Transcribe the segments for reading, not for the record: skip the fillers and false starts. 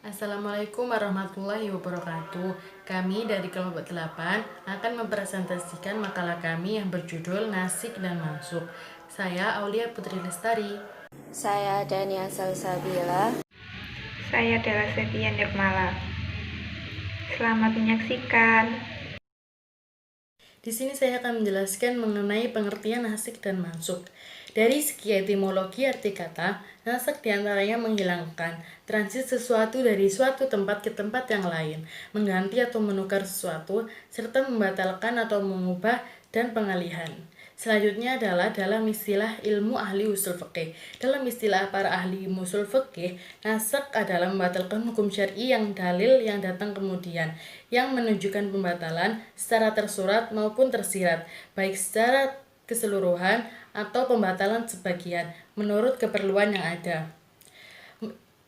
Assalamualaikum warahmatullahi wabarakatuh. Kami dari kelompok 8 akan mempresentasikan makalah kami yang berjudul Nasik dan Mansuk. Saya Aulia Putri Lestari. Saya Dania Salsabila. Saya Della Septian Nirmala. Selamat menyaksikan. Di sini saya akan menjelaskan mengenai pengertian nasik dan mansuk. Dari segi etimologi arti kata, nasik diantaranya menghilangkan, transit sesuatu dari suatu tempat ke tempat yang lain, mengganti atau menukar sesuatu, serta membatalkan atau mengubah dan pengalihan. Selanjutnya adalah dalam istilah ilmu ahli usul fikih. Dalam istilah para ahli usul fikih, nasakh adalah membatalkan hukum syar'i yang dalil yang datang kemudian, yang menunjukkan pembatalan secara tersurat maupun tersirat, baik secara keseluruhan atau pembatalan sebagian, menurut keperluan yang ada.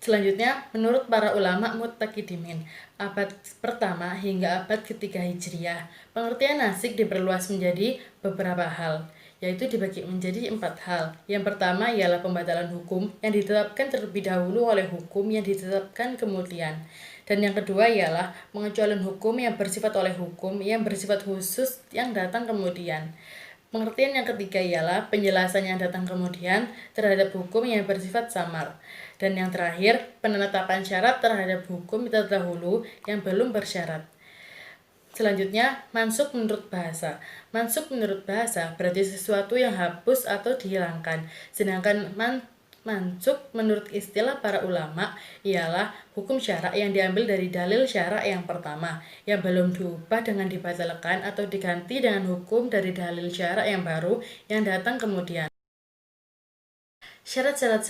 Selanjutnya, menurut para ulama muttaqidimin, abad pertama hingga abad ketiga Hijriah, pengertian nasik diperluas menjadi beberapa hal, yaitu dibagi menjadi 4 hal. Yang pertama ialah pembatalan hukum yang ditetapkan terlebih dahulu oleh hukum yang ditetapkan kemudian. Dan yang kedua ialah pengecualian hukum yang bersifat oleh hukum yang bersifat khusus yang datang kemudian. Pengertian yang ketiga ialah penjelasan yang datang kemudian terhadap hukum yang bersifat samar. Dan yang terakhir, penetapan syarat terhadap hukum terdahulu yang belum bersyarat. Selanjutnya, mansuk menurut bahasa. Mansuk menurut bahasa berarti sesuatu yang hapus atau dihilangkan. Sedangkan mansuk menurut istilah para ulama ialah hukum syarak yang diambil dari dalil syarak yang pertama, yang belum diubah dengan dibatalkan atau diganti dengan hukum dari dalil syarak yang baru yang datang kemudian. Syarat-syarat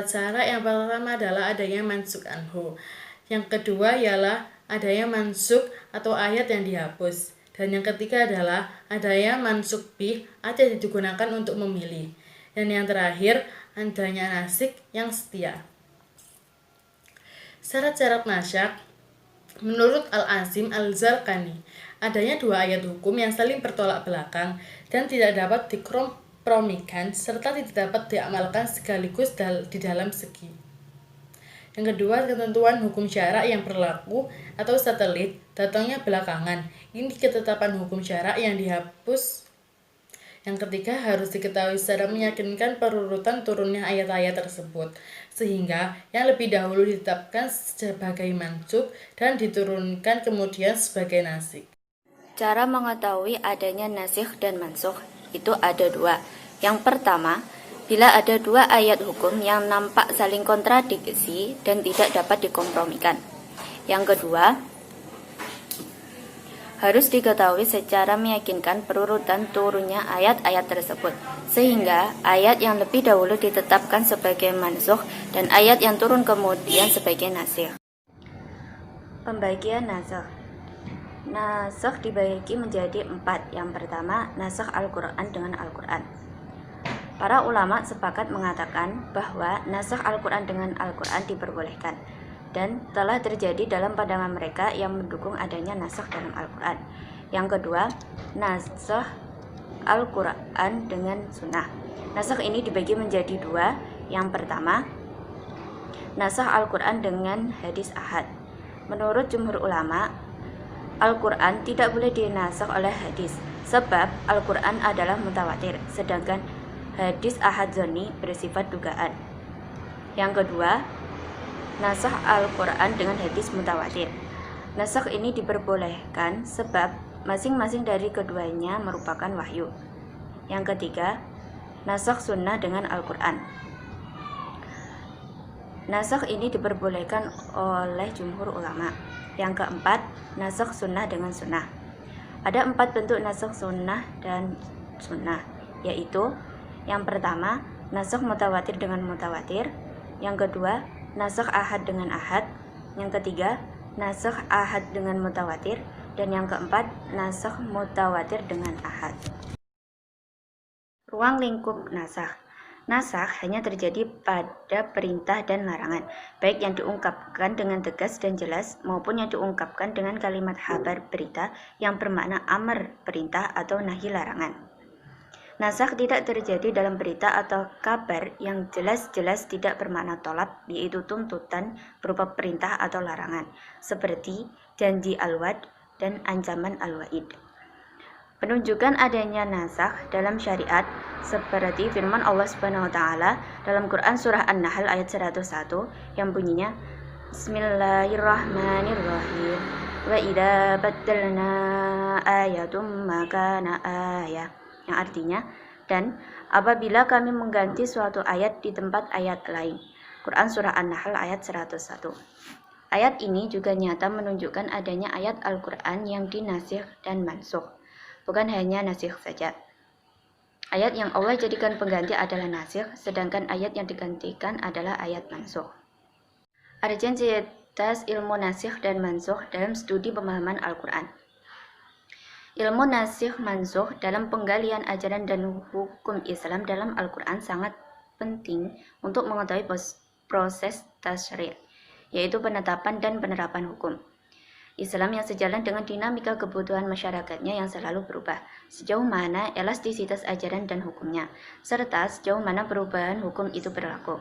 syarak yang pertama adalah adanya mansuk anhu. Yang kedua ialah adanya mansuk atau ayat yang dihapus. Dan yang ketiga adalah adanya mansuk bih, ayat yang digunakan untuk memilih. Dan yang terakhir, adanya nasik yang setia. Syarat-syarat nasyak menurut Al-Azim Al-Zarqani, adanya 2 ayat hukum yang saling bertolak belakang dan tidak dapat dikompromikan serta tidak dapat diamalkan sekaligus di dalam segi. Yang kedua, ketentuan hukum syarak yang berlaku atau satelit datangnya belakangan. Ini ketetapan hukum syarak yang dihapus. Yang ketiga, harus diketahui secara meyakinkan perurutan turunnya ayat-ayat tersebut, sehingga yang lebih dahulu ditetapkan sebagai mansuk dan diturunkan kemudian sebagai nasik. Cara mengetahui adanya nasikh dan mansukh itu ada 2. Yang pertama, bila ada 2 ayat hukum yang nampak saling kontradiksi dan tidak dapat dikompromikan. Yang kedua, harus diketahui secara meyakinkan perurutan turunnya ayat-ayat tersebut, sehingga ayat yang lebih dahulu ditetapkan sebagai mansukh dan ayat yang turun kemudian sebagai nasikh. Pembagian nasikh. Nasikh dibagi menjadi 4. Yang pertama, nasikh Al-Quran dengan Al-Quran. Para ulama sepakat mengatakan bahwa nasikh Al-Quran dengan Al-Quran diperbolehkan, dan telah terjadi dalam pandangan mereka yang mendukung adanya nasikh dalam Al-Quran. Yang kedua, nasikh Al-Quran dengan sunnah. Nasikh ini dibagi menjadi 2. Yang pertama, nasikh Al-Quran dengan hadis ahad. Menurut jumhur ulama, Al-Quran tidak boleh dinasikh oleh hadis, sebab Al-Quran adalah mutawatir, sedangkan hadis ahad zonni bersifat dugaan. Yang kedua, nasikh Al-Quran dengan hadis mutawatir. Nasikh ini diperbolehkan sebab masing-masing dari keduanya merupakan wahyu. Yang ketiga, nasikh sunnah dengan Al-Quran. Nasikh ini diperbolehkan oleh jumhur ulama. Yang keempat, nasikh sunnah dengan sunnah. Ada 4 bentuk nasikh sunnah dan sunnah, yaitu yang pertama, nasikh mutawatir dengan mutawatir. Yang kedua, nasikh ahad dengan ahad. Yang ketiga, nasikh ahad dengan mutawatir. Dan yang keempat, nasikh mutawatir dengan ahad. Ruang lingkup nasikh. Nasikh hanya terjadi pada perintah dan larangan, baik yang diungkapkan dengan tegas dan jelas maupun yang diungkapkan dengan kalimat khabar berita yang bermakna amr perintah atau nahi larangan. Nasakh tidak terjadi dalam berita atau kabar yang jelas-jelas tidak bermakna tolak, yaitu tuntutan berupa perintah atau larangan, seperti janji al-wa'd dan ancaman al-wa'id. Penunjukan adanya nasakh dalam syariat seperti firman Allah Subhanahu wa taala dalam Quran surah An-Nahl ayat 101 yang bunyinya Bismillahirrahmanirrahim. Wa idza baddalna ayatum makana ayah, yang artinya, dan apabila kami mengganti suatu ayat di tempat ayat lain. Quran surah An-Nahl ayat 101. Ayat ini juga nyata menunjukkan adanya ayat Al-Quran yang dinasikh dan mansukh. Bukan hanya nasikh saja. Ayat yang Allah jadikan pengganti adalah nasikh, sedangkan ayat yang digantikan adalah ayat mansukh. Arjensitas ilmu nasikh dan mansukh dalam studi pemahaman Al-Quran. Ilmu nasikh mansukh dalam penggalian ajaran dan hukum Islam dalam Al-Quran sangat penting untuk mengetahui proses tasyri', yaitu penetapan dan penerapan hukum Islam yang sejalan dengan dinamika kebutuhan masyarakatnya yang selalu berubah, sejauh mana elastisitas ajaran dan hukumnya, serta sejauh mana perubahan hukum itu berlaku.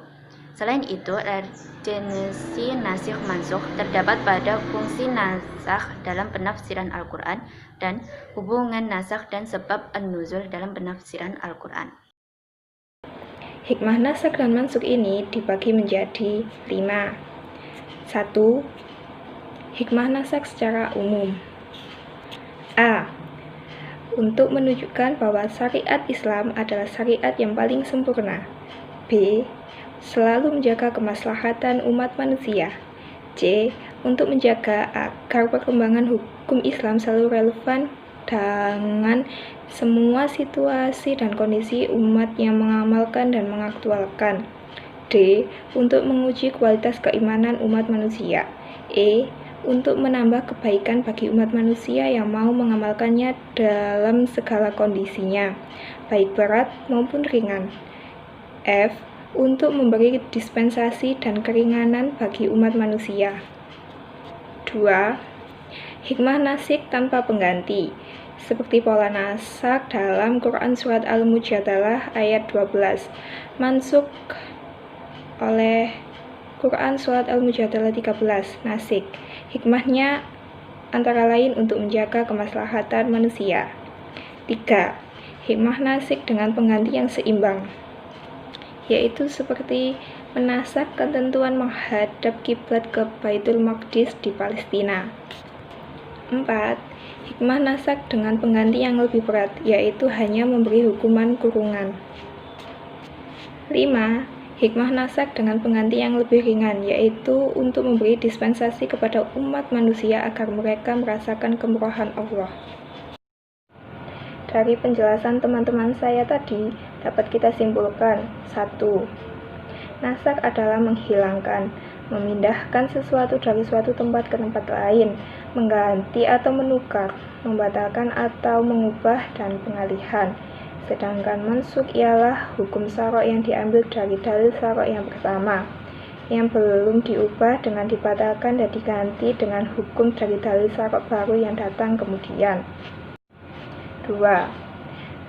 Selain itu, urgensi nasikh mansukh terdapat pada fungsi nasakh dalam penafsiran Al-Quran dan hubungan nasakh dan sebab an-nuzul dalam penafsiran Al-Quran. Hikmah nasakh dan mansukh ini dibagi menjadi 5. 1. Hikmah nasakh secara umum. A. Untuk menunjukkan bahwa syariat Islam adalah syariat yang paling sempurna. B. Selalu menjaga kemaslahatan umat manusia. C. Untuk menjaga agar perkembangan hukum Islam selalu relevan dengan semua situasi dan kondisi umat yang mengamalkan dan mengaktualkan. D. Untuk menguji kualitas keimanan umat manusia. E. Untuk menambah kebaikan bagi umat manusia yang mau mengamalkannya dalam segala kondisinya, baik berat maupun ringan. F. Untuk memberi dispensasi dan keringanan bagi umat manusia. 2. Hikmah nasikh tanpa pengganti, seperti pola nasakh dalam Quran surat Al-Mujadalah ayat 12, mansukh oleh Quran surat Al-Mujadalah 13, nasikh. Hikmahnya antara lain untuk menjaga kemaslahatan manusia. 3. Hikmah nasikh dengan pengganti yang seimbang, yaitu seperti menasakh ketentuan menghadap kiblat ke Baitul Maqdis di Palestina. 4. Hikmah nasakh dengan pengganti yang lebih berat, yaitu hanya memberi hukuman kurungan. 5. Hikmah nasakh dengan pengganti yang lebih ringan, yaitu untuk memberi dispensasi kepada umat manusia agar mereka merasakan kemurahan Allah. Dari penjelasan teman-teman saya tadi, dapat kita simpulkan. 1. Nasakh adalah menghilangkan, memindahkan sesuatu dari suatu tempat ke tempat lain, mengganti atau menukar, membatalkan atau mengubah, dan pengalihan. Sedangkan mansukh ialah hukum syara' yang diambil dari dalil syara' yang pertama, yang belum diubah dengan dibatalkan dan diganti dengan hukum dari dalil syara' baru yang datang kemudian. 2.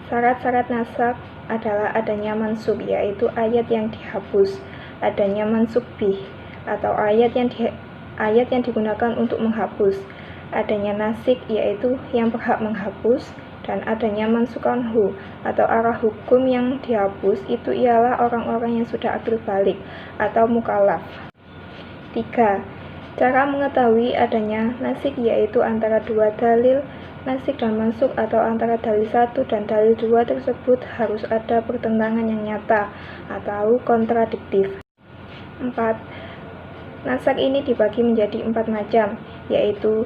Syarat-syarat nasakh adalah adanya mansukh, yaitu ayat yang dihapus, adanya mansukh bih, atau ayat yang digunakan untuk menghapus, adanya nasikh, yaitu yang berhak menghapus, dan adanya mansukh anhu, atau arah hukum yang dihapus itu ialah orang-orang yang sudah akil balik atau mukallaf. 3. Cara mengetahui adanya nasikh yaitu antara dua dalil nasikh dan mansukh, atau antara dalil 1 dan dalil 2 tersebut harus ada pertentangan yang nyata atau kontradiktif. 4. Nasakh ini dibagi menjadi 4 macam, yaitu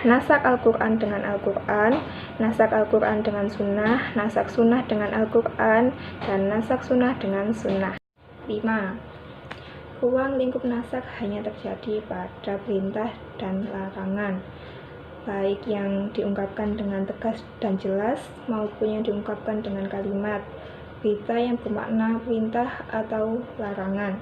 nasakh Al-Quran dengan Al-Quran, nasakh Al-Quran dengan sunnah, nasakh sunnah dengan Al-Quran, dan nasakh sunnah dengan sunnah. 5. Ruang lingkup nasakh hanya terjadi pada perintah dan larangan, baik yang diungkapkan dengan tegas dan jelas maupun yang diungkapkan dengan kalimat, berita yang bermakna perintah atau larangan,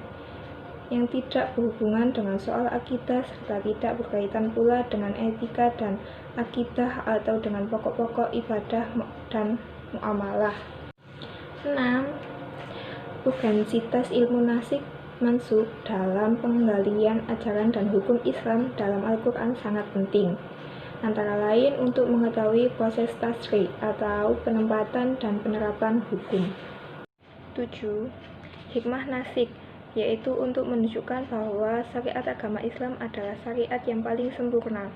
yang tidak berhubungan dengan soal akidah serta tidak berkaitan pula dengan etika dan akidah atau dengan pokok-pokok ibadah dan muamalah. 6. Urgensitas ilmu nasikh mansukh dalam penggalian ajaran dan hukum Islam dalam Al-Quran sangat penting, antara lain untuk mengetahui proses tasrih atau penempatan dan penerapan hukum. 7. Hikmah nasikh, yaitu untuk menunjukkan bahwa syariat agama Islam adalah syariat yang paling sempurna,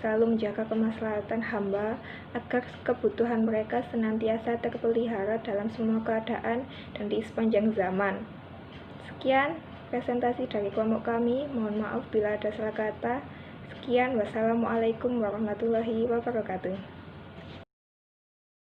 selalu menjaga kemaslahatan hamba agar kebutuhan mereka senantiasa terpelihara dalam semua keadaan dan di sepanjang zaman. Sekian presentasi dari kelompok kami. Mohon maaf bila ada salah kata. Sekian, wassalamualaikum warahmatullahi wabarakatuh.